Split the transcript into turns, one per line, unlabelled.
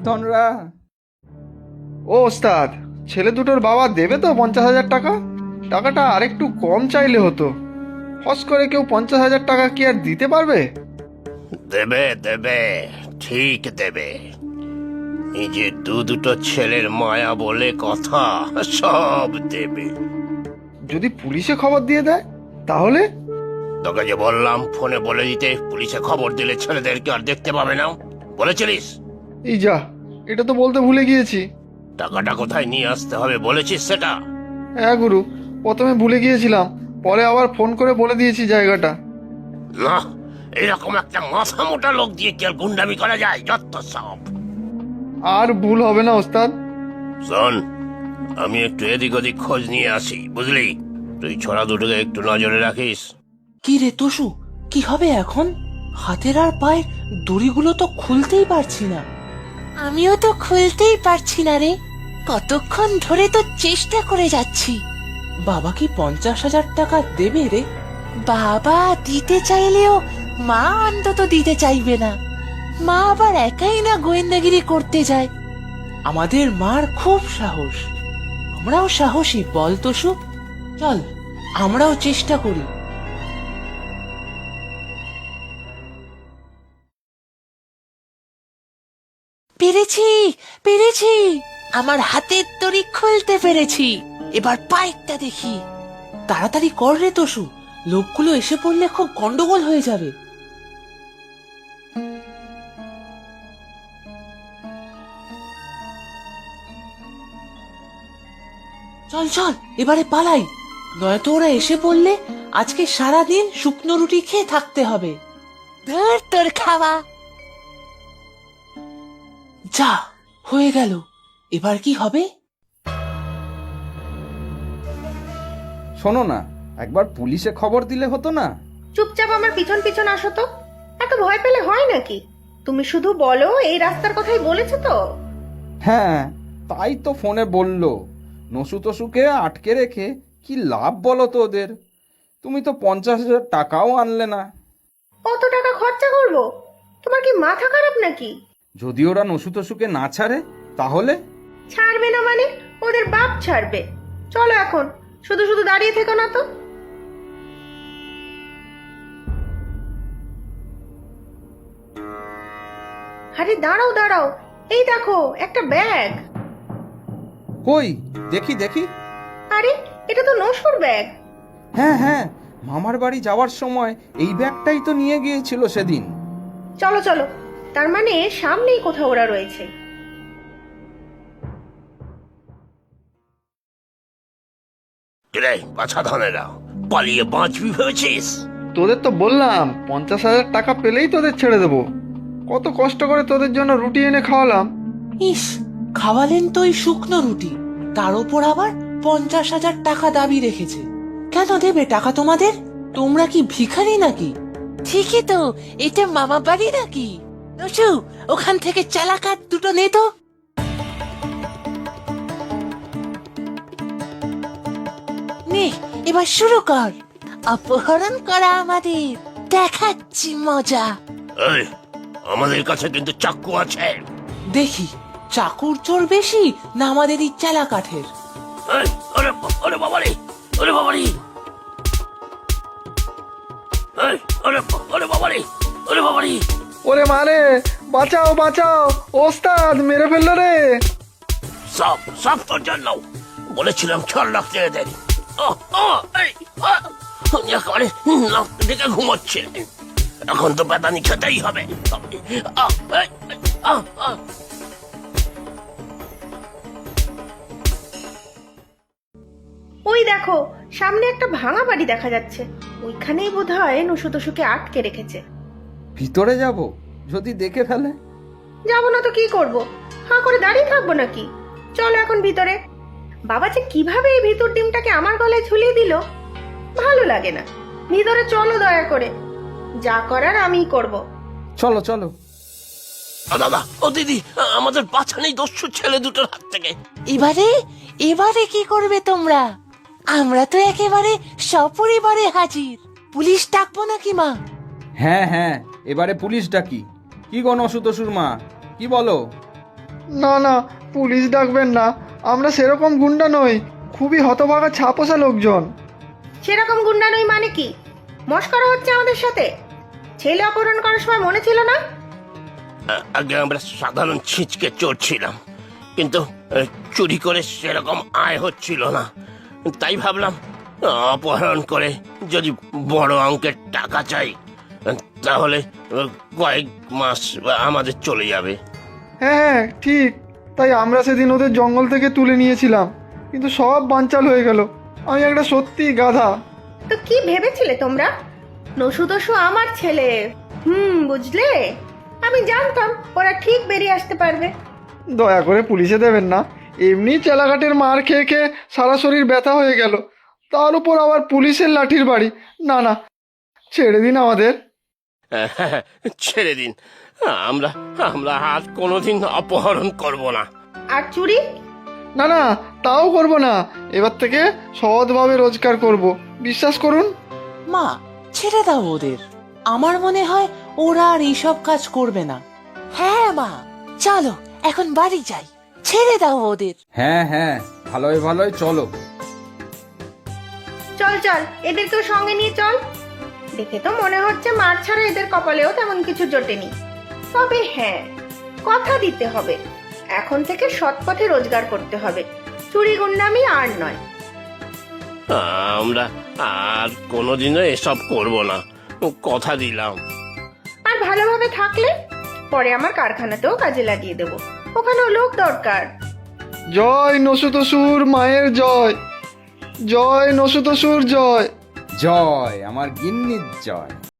ধনরা। ও ওস্তাদ, ছেলে দুটোর বাবা দেবে তো 50,000 টাকা? টাকাটা আরেকটু কম চাইলে হতো। ফস করে কেউ 50,000 টাকা কি আর দিতে পারবে?
দেবে দেবে, ঠিক দেবে। এই যে দুটো ছেলের মায়া বলে কথা, সব দেবে।
যদি পুলিশে খবর দিয়ে দেয় তাহলে?
তোকে যে বললাম ফোনে বলে দিতে, পুলিশে খবর দিলে ছেলেদেরকে আর দেখতে পাবে না, বলেছিলিস?
এই যা, এটা তো বলতে ভুলে গিয়েছি।
টাকাটা কোথায় নিয়ে আসতে হবে বলেছিস সেটা?
হ্যাঁ গুরু, প্রথমে ভুলে গিয়েছিলাম, পরে আবার ফোন করে বলে দিয়েছি জায়গাটা।
না, এরকম একটা মাথা মোটা লোক দিয়ে কি আর গুন্ডামি করা যায়? যত সব।
আর ভুল হবে না ওস্তাদ।
শোন, আমি একটু এদিক ওদিক খোঁজ নিয়ে আসি, বুঝলি? তুই ছোড়া দুটোকে একটু নজরে রাখিস।
কি রে টসু, কি হবে এখন? হাতের আর পায়ের দড়িগুলো তো খুলতেই পারছি না।
আমিও তো খুলতেই পারছি না রে, কতক্ষণ ধরে তো চেষ্টা করে যাচ্ছি।
বাবা কি 50,000 টাকা দেবে রে?
বাবা দিতে চাইলেও মা অন্তত দিতে চাইবে না। মা আবার একাই না গোয়েন্দাগিরি করতে যায়।
আমাদের মার খুব সাহস, আমরাও সাহসী বল টসু। চল, আমরাও চেষ্টা করি।
পেরেছি, পেরেছি, আমার হাতের দড়ি খুলতে পেরেছি। এবার পায়েরটা দেখি।
তাড়াতাড়ি কর রে টসু, লোকগুলো এসে পড়লে খুব গন্ডগোল হয়ে যাবে। চল চল, এবারে পালাই, নয়তো ওরা এসে পড়লে আজকে সারা দিন শুকনো রুটি খেয়ে থাকতে হবে।
ধর তোর খাওয়া।
যা, হয়ে গেল। এবার কি হবে?
শোনো না, একবার পুলিশে খবর দিলে হতো না?
চুপচাপ আমার পিছন পিছন আসো তো। এত ভয় পেলে হয় নাকি? তুমি শুধু বলো এই রাস্তার কথাই বলেছো তো।
হ্যাঁ, তাই তো ফোনে বললো। নসু তসুকে আটকে রেখে কি লাভ বলো তো ওদের? তুমি তো 50,000 টাকাও আনলে না।
কত টাকা খরচা করবো? তোমার কি মাথা খারাপ নাকি?
যদি ওরা নসু তসুকে না ছাড়ে তাহলে?
ছাড়বে না মানে? ওদের বাপ ছাড়বে। চলো এখন, শুধু শুধু দাঁড়িয়ে থেকো না তো। আরে দাঁড়াও দাঁড়াও, এই দেখো একটা ব্যাগ।
কই দেখি দেখি।
আরে এটা তো নসুর ব্যাগ।
হ্যাঁ হ্যাঁ, মামার বাড়ি যাওয়ার সময় এই ব্যাগটাই তো নিয়ে গিয়েছিল সেদিন।
চলো চলো, তার মানে সামনেই কোথাও ওরা রয়েছে।
রে বাছা ধনেরা, পালিয়ে বাঁচবি ভেবেছিস?
তোদের তো বললাম 50,000 টাকা পেলেই তোদের ছেড়ে দেবো। কত কষ্ট করে তোদের জন্য রুটি এনে খাওয়ালাম।
ইস, খাওয়ালেন তো এই শুকনো রুটি, তার উপর আবার 50,000 টাকা দাবি রেখেছে। কেন দেবে টাকা তোমাদের? তোমরা কি ভিখারি নাকি?
ঠিকই তো, এটা মামা বাড়ি নাকি? নসু, ওখান থেকে চালাকাত দুটো নে তো। নে, এবার শুরু কর। অপহরণ করা আমাদের, দেখাচ্ছি মজা।
এই, আমাদের কাছে কিন্তু চাক্কু আছে।
দেখি চাকুর চোর বেশি না আমাদের এই চালা কাঠের?
এই, ওরে ওরে বাবারে, ওরে বাবারে, এই, ওরে বাবারে, ওরে বাবারে।
ওরে মারে, বাঁচাও বাঁচাও, ওস্তাদ মেরে ফেললো রে।
সব সব তোর জন্য। বলেছিলাম ছাড় রাখতে এদের। একেবারে নাক ডেকে ঘুমোচ্ছে। এখন তো পেতানি খেতেই হবে।
ওই দেখো, সামনে একটা ভাঙা বাড়ি দেখা যাচ্ছে। ওইখানেই বোধহয় নসু তসুকে আটকে রেখেছে।
ভিতরে যাব? যদি দেখে ফেলে?
যাবো না তো কি করব? হাঁ করে দাঁড়িয়ে থাকবো নাকি? চলো এখন ভিতরে। বাবা যে কিভাবে এই ভিতর ডিমটাকে আমার গলায় ঝুলিয়ে দিল, ভালো লাগে না। ভিতরে চলো দয়া করে, যা করার আমিই করব।
চলো চলো।
দাদা, ও দিদি, আমাদের বাঁচা নেই দস্যু ছেলে দুটোর হাত থেকে।
এবারে এবারে কি করবে তোমরা? আমরা তো একেবারে সপরিবারে হাজির। পুলিশ ডাকবো নাকি মা?
হ্যাঁ হ্যাঁ, এবারে পুলিশ ডাকি। কি গো নসু তসুর মা, কি বলো? না না, পুলিশ ডাকবেন না, আমরা সেরকম গুন্ডা নই, খুবই হতভাগা ছাপোষা লোকজন।
সেরকম গুন্ডা নই মানে কি? মস্করা হচ্ছে আমাদের সাথে? ছেলে অপহরণ করার সময় মনে ছিল না?
আগে আমরা সাধারণ ছিচকে চোর ছিলাম, কিন্তু চুরি করে সেরকম আয় হচ্ছিল না। তাই ভাবলাম অপহরণ করে যদি বড় অঙ্কের টাকা চাই, তাহলে কয়েক মাস আমাদের চলে যাবে।
হ্যাঁ হ্যাঁ ঠিক, তাই আমরা সেদিন ওদের জঙ্গল থেকে তুলে নিয়েছিলাম, কিন্তু সব বানচাল হয়ে গেল। আমি একটা সত্যি গাধা।
তো কি ভেবেছিলে তোমরা? নসু দসু আমার ছেলে। বুঝলে, আমি জানতাম ওরা ঠিক বেরিয়ে আসতে পারবে।
দয়া করে পুলিশে দেবেন না, এমনি চেলাঘাটের মার খেয়ে খেয়ে সারা শরীর ব্যথা হয়ে গেল, তার উপর আবার পুলিশের লাঠির বাড়ি। না না, ছেড়ে দিন আমাদের।
ছেড়ে দিন, আমরা আমরা আর কোনোদিন অপহরণ করব না।
আর চুরি?
না না, তাও করব না, এবার থেকে সৎভাবে রোজগার করব, বিশ্বাস করুন।
মা, ছেড়ে দাও ওদের। আমার মনে হয় ওরা আর এইসব কাজ করবে না।
হ্যাঁ মা, চলো এখন বাড়ি যাই, ছেড়ে দাও ওদের।
হ্যাঁ হ্যাঁ, ভালোই ভালোই চলো।
চল চল, এদেরকেও সঙ্গে নিয়ে চল। দেখে তো মনে হচ্ছে মার ছাড়া এদের কপালেও তেমন কিছু জোটেনি। তবে হ্যাঁ, কথা দিতে হবে, এখন থেকে সৎ পথে রোজগার করতে হবে, চুরি গুন্ডামি আর নয়।
আমরা আর কোনোদিনও এসব করব না, কথা দিলাম।
আর ভালোভাবে থাকলে পরে আমার কারখানাতেও কাজে লাগিয়ে দেবো, ওখানেও লোক দরকার।
জয় নসুতসুর মায়ের জয়, জয় নসুতসুর জয়।
জয় আমার গিন্নির জয়।